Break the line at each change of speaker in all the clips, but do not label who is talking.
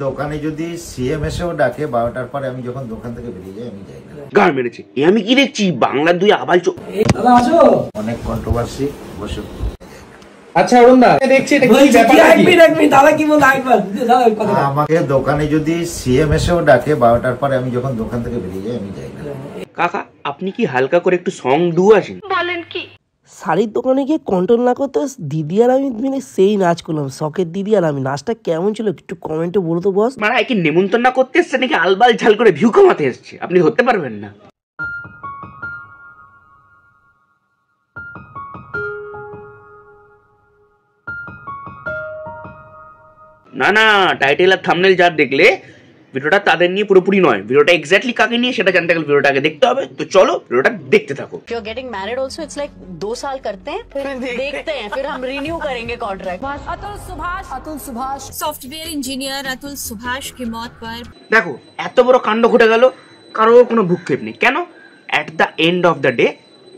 দোকানে যদি সিএম এসেও ডাকে 12টার পরে আমি যখন দোকান থেকে বেরিয়ে যাই আমি যাই না।
গার মেরেছে এ আমি কি দেখছি বাংলার দুই আবাল
দাদা আসো।
অনেক কন্ট্রোভার্সি বসে।
আচ্ছা অরুণ দা দেখছি এটা কি ব্যাপার নাকি দাদা কি বল একবার দাদা কথা
আমাকে দোকানে যদি সিএম এসেও ডাকে 12টার পরে আমি যখন দোকান থেকে বেরিয়ে যাই আমি যাই না।
কাকা আপনি কি হালকা করে একটু সং ডু আসেন?
বলেন কি?
শাড়ির দোকানে গিয়ে কন্ট্রোল না করতে দিদি আর আমি মানে সেই নাচ করলাম, শখের দিদি আর আমি। নাচটা কেমন ছিল একটু কমেন্টে বলো তো বস।
মানে কি নেমন্তন্ন করতে এসছে নাকি আলবাল ঝাল করে ভিউ কমাতে এসছে? আপনি ধরতে পারবেন না। না না টাইটেল আর থাম্বনেল যা দেখলে ভিডিওটা তাদের নিয়ে পুরোপুরি নয়। ভিডিওটা এক্স্যাক্টলি কাকে নিয়ে সেটা জানতে গেলে ভিডিওটা আগে দেখতে হবে। তো চলো ভিডিওটা দেখতে থাকো।
If you're getting married also it's like 2 साल करते हैं फिर देखते हैं फिर हम रिन्यू करेंगे contract. Atul Subhash software engineer Atul Subhash की मौत पर
দেখো এত বড় কাণ্ড ঘটে গেল, কারো কোনো ভূক্ষেপ নেই। কেন? At the end of the day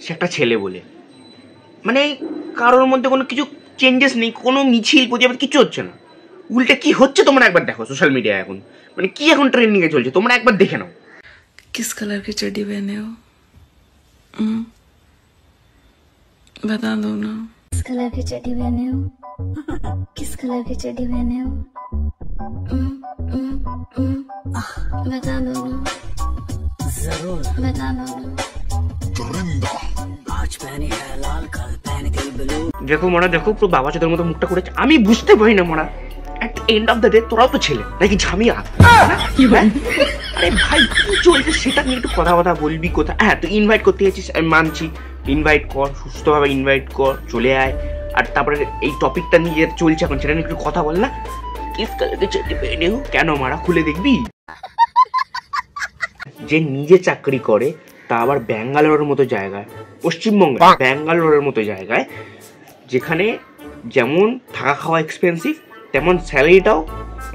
সে একটা ছেলে বলে, মানে কারোর মধ্যে কোনো কিছু চেঞ্জেস নেই, কোনো মিছিল প্রতিবাদ কিছু হচ্ছে না। উল্টে কি হচ্ছে তোমরা একবার দেখো সোশ্যাল মিডিয়ায় এখন, মানে কি এখন ট্রেন্ডিং এ চলছে তোমরা একবার দেখে নাও।
किस कलर की चड्डी पहने हो? बता दो ना।
किस कलर की चड्डी पहने हो? किस कलर की चड्डी पहने हो? बता दो ना। जरूर बता दो ना। आज पहनी है लाल कल पहन के ब्लू।
দেখো মরা দেখো পুরো বাবা চোদের মতো মুখটা করেছে। আমি বুঝতে পারি না মরা এট এন্ড অফ দ্য ডে তোরাও তো ছেলে নাকি ঝামিয়া? আরে ভাই কি চলছে সেটা নিয়ে একটু কথা বলবি কোথা? হ্যাঁ তুই ইনভাইট করতে গেছিস আমি মানছি, ইনভাইট কর, সুস্থভাবে ইনভাইট কর, চলে আয়। আর তারপরে এই টপিকটা নিয়ে চলছে এখন সেটা নিয়ে একটু কথা বল না। কিস কালারকে চটি পেনে হোক কেন মারা খুলে দেখবি? যে নিজে চাকরি করে তা আবার ব্যাঙ্গালোরের মতো জায়গায়, পশ্চিমবঙ্গে ব্যাঙ্গালোরের মতো জায়গায় যেখানে যেমন থাকা খাওয়া এক্সপেন্সিভ তেমন স্যালারিটাও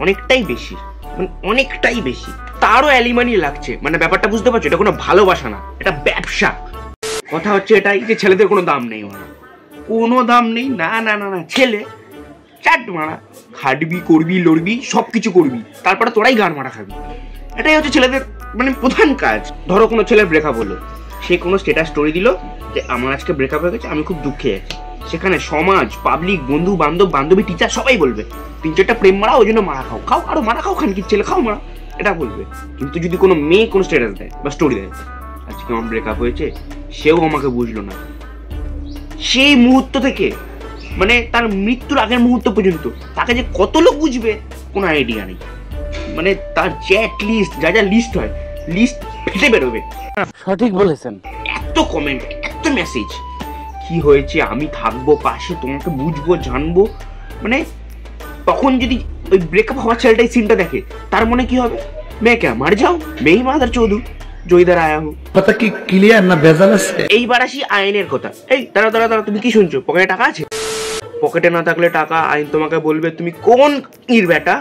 অনেকটাই বেশি, মানে অনেকটাই বেশি, তারও অ্যালিমানি লাগছে। মানে ব্যাপারটা বুঝতে পারছো? এটা কোনো ভালোবাসা না, এটা ব্যবসা। কথা হচ্ছে এটাই যে ছেলেদের কোনো দাম নেই, মানে কোনো দাম নেই। না না না না ছেলে চাট মারা, খাটবি করবি লড়বি সব কিছু করবি, তারপরে তোরাই গান মারা খাবি। এটাই হচ্ছে ছেলেদের মানে প্রধান কাজ। ধরো কোনো ছেলের ব্রেকআপ হলো, সে কোনো স্ট্যাটাস স্টোরি দিল যে আমার আজকে ব্রেকআপ হয়ে গেছে, আমি খুব দুঃখে আছি। সেখানে সমাজ, পাবলিক, বন্ধু বান্ধব, বান্ধবী, টিচার সবাই বলবে 3-4টা প্রেম মারা, ওই জন্য মারা খাও, খাও আরো মারা খাও, খানকির ছেলে খাও মারা, এটা বলবে। কিন্তু যদি কোনো মেয়ে কোনো স্ট্যাটাস দেয় বা স্টোরি দেয় আজকে আমার ব্রেকআপ হয়েছে, সেও আমাকে বুঝলো না, সেই মুহূর্ত থেকে মানে তার মৃত্যুর আগের মুহূর্ত পর্যন্ত তাকে যে কত লোক বুঝবে কোনো আইডিয়া নেই। মানে তার চ্যাট লিস্ট যা যা লিস্ট হয়, লিস্ট ফেটে বেরোবে।
সঠিক বলেছেন।
এত কমেন্ট, এত মেসেজ, কি হয়েছে, আমি থাকবো পাশে, তোমাকে বুঝবো জানবো। মানে তখন যদি ওই ব্রেকআপ হওয়ার ছেলেটাই সিনটা দেখে তার মনে কি হবে? মেয়ে কে মার যাও, মেয়ে মাদার চৌধু জয়দার আয়া হো।
কথা কি ক্লিয়ার না ভেজাল আছে?
এইবার আসি আইনের কথা। এই দাঁড়া দাঁড়া দাঁড়া, তুমি কি শুনছো? পকেটে টাকা আছে? পকেটে না থাকলে টাকা আইন তোমাকে বলবে তুমি কোন ইর বেটা,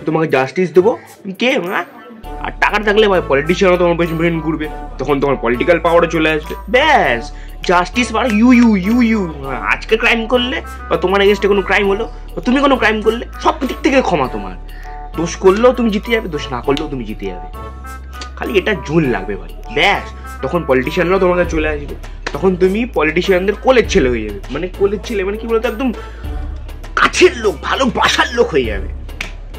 তোমাকে জাস্টিস দেবো, তুমি কে? আর টাকা থাকলে ভাই পলিটিশিয়ানও তোমার পেছনে ঘুরবে, তখন তোমার পলিটিক্যাল পাওয়ারে চলে আসবে, ব্যাস জাস্টিস মানে ইউ ইউ ইউ ইউ। আজকে ক্রাইম করলে বা তোমার এগেনস্টে কোনো ক্রাইম হলো বা তুমি কোনো ক্রাইম করলে সব দিক থেকে ক্ষমা তোমার। দোষ করলেও তুমি জিতে যাবে, দোষ না করলেও তুমি জিতে যাবে। খালি এটা জুন লাগবে ভাই, ব্যাস তখন পলিটিশিয়ানরাও তোমাকে চলে আসবে, তখন তুমি পলিটিশিয়ানদের কোলের ছেলে হয়ে যাবে। মানে কোলের ছেলে মানে কি বলতো, একদম কাছের লোক, ভালোবাসার লোক হয়ে যাবে,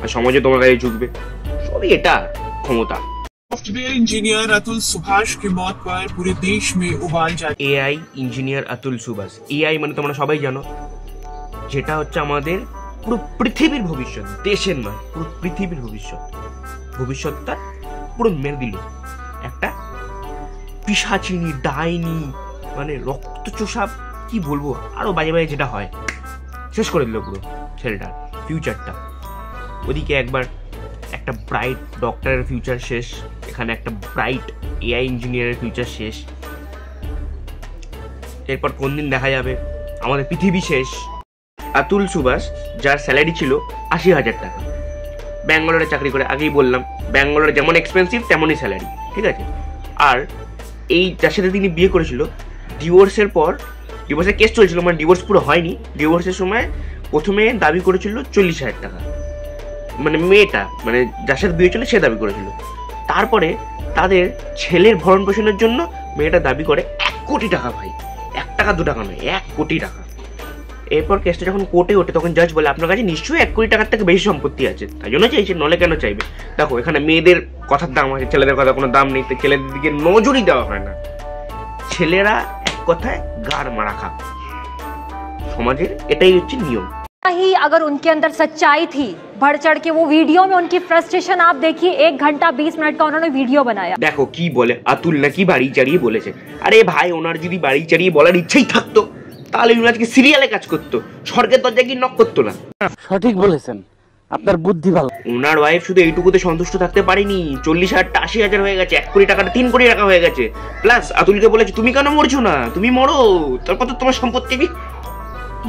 আর সমাজে তোমার কাছে ঝুঁকবে। সবই এটা ক্ষমতা।
सॉफ्टवेयर इंजीनियर अतुल सुभाष की मौत पर पूरे देश में उबाल जारी।
AI engineer Atul Subhash. AI মানে তোমরা সবাই জানো যেটা হচ্ছে আমাদের পুরো পৃথিবীর ভবিষ্যৎ, দেশের নয়, পুরো পৃথিবীর ভবিষ্যৎ। ভবিষ্যৎটা পুরো মেরে দিল একটা পিশাচিনী, ডাইনি, মানে রক্তচোষা, কি বলবো আরো বাজে বাজে যেটা হয়, শেষ করে দিল পুরো ছেলেটার ফিউচারটা। ওদিকে একবার একটা ব্রাইট ডক্টরের ফিউচার শেষ, এখানে একটা ব্রাইট এআই ইঞ্জিনিয়ারের ফিউচার শেষ। এরপর কোন দিন দেখা যাবে আমাদের পৃথিবী শেষ। আতুল সুভাষ যার স্যালারি ছিল 80,000 টাকা, ব্যাঙ্গালোরে চাকরি করে, আগেই বললাম ব্যাঙ্গালোরে যেমন এক্সপেন্সিভ তেমনই স্যালারি, ঠিক আছে। আর এই যার সাথে তিনি বিয়ে করেছিল, ডিভোর্সের পর, ডিভোর্সের কেস চলছিল, মানে ডিভোর্স পুরো হয়নি, ডিভোর্সের সময় প্রথমে দাবি করেছিল 40,000 টাকা, মানে মেয়েটা মানে যার সাথে বিয়ে ছিল সে দাবি করেছিল। তারপরে তাদের ছেলের ভরণ পোষণের জন্য মেয়েটা দাবি করে 1 কোটি টাকা। ভাই 1 টাকা 2 টাকা নয়, 1 কোটি টাকা। এরপর কেসটা যখন কোর্টে ওঠে তখন জাজ বলে আপনার কাছে নিশ্চয়ই 1 কোটি টাকার থেকে বেশি সম্পত্তি আছে, তাই জন্য চাইছে, নলে কেন চাইবে। দেখো এখানে মেয়েদের কথার দাম আছে, ছেলেদের কথা কোনো দাম নেই, তো ছেলেদের দিকে নজরই দেওয়া হয় না। ছেলেরা এক কথায় গাড় মারা খা, সমাজের এটাই হচ্ছে নিয়ম।
ही अगर उनके अंदर सच्चाई थी, बढ़ चढ़ के वो वीडियो में उनकी फ्रस्ट्रेशन आप देखिए, 1 घंटा 20 मिनट का उन्होंने वीडियो बनाया।
দেখো কি বলে, আতুল নাকি বাড়ি চাড়িয়ে বলেছে। আরে ভাই ওনার যদি বাড়ি চাড়িয়ে বলার ইচ্ছাই থাকতো তাহলে উনি আজকে সিরিয়ালে কাজ করতো, স্বর্গের দরজা কি নক করতো না।
সঠিক বলেছেন, আপনার বুদ্ধি ভালো।
ওনার ওয়াইফ শুধু এইটুকুতে সন্তুষ্ট থাকতে পারেনি, 40,000 80,000 হয়ে গেছে, 1 কোটি টাকাটা 3 কোটি টাকা হয়ে গেছে। প্লাস আতুলকে বলেছে তুমি কেন মরছো না, তুমি মরো, তারপর তো তোমার সম্পত্তি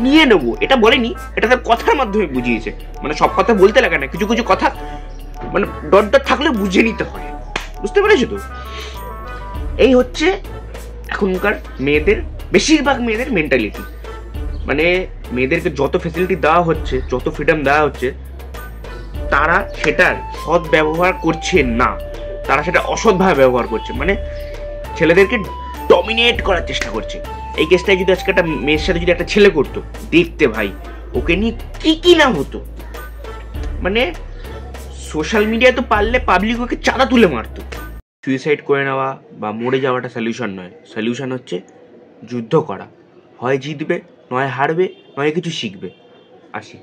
নিয়ে নেবো। এটা বলেনি, এটা তার কথার মাধ্যমে বুঝিয়েছে। মানে সব কথা বলতে লাগে না, কিছু কিছু কথা মানে ডট ডট থাকলে বুঝে নিতে হয়, বুঝতে পেরেছো তো? এই হচ্ছে এখনকার মেয়েদের, বেশিরভাগ মেয়েদের মেন্টালিটি। মানে মেয়েদেরকে যত ফ্যাসিলিটি দেওয়া হচ্ছে, যত ফ্রিডম দেওয়া হচ্ছে, তারা সেটার সৎ ব্যবহার করছে না, তারা সেটা অসৎভাবে ব্যবহার করছে। মানে ছেলেদেরকে ডমিনেট করার চেষ্টা করছে। এই কেসটাই যদি আজকে একটা মেয়ের সাথে যদি একটা ছেলে করতো, দেখতে ভাই ওকে নিয়ে কি না হতো। মানে সোশ্যাল মিডিয়ায় তো পারলে পাবলিক ওকে চাঁদা তুলে মারতো। সুইসাইড করে নেওয়া বা মরে যাওয়াটা সলিউশন নয়, সলিউশন হচ্ছে যুদ্ধ করা। হয় জিতবে, নয় হারবে, নয় কিছু শিখবে। আসি।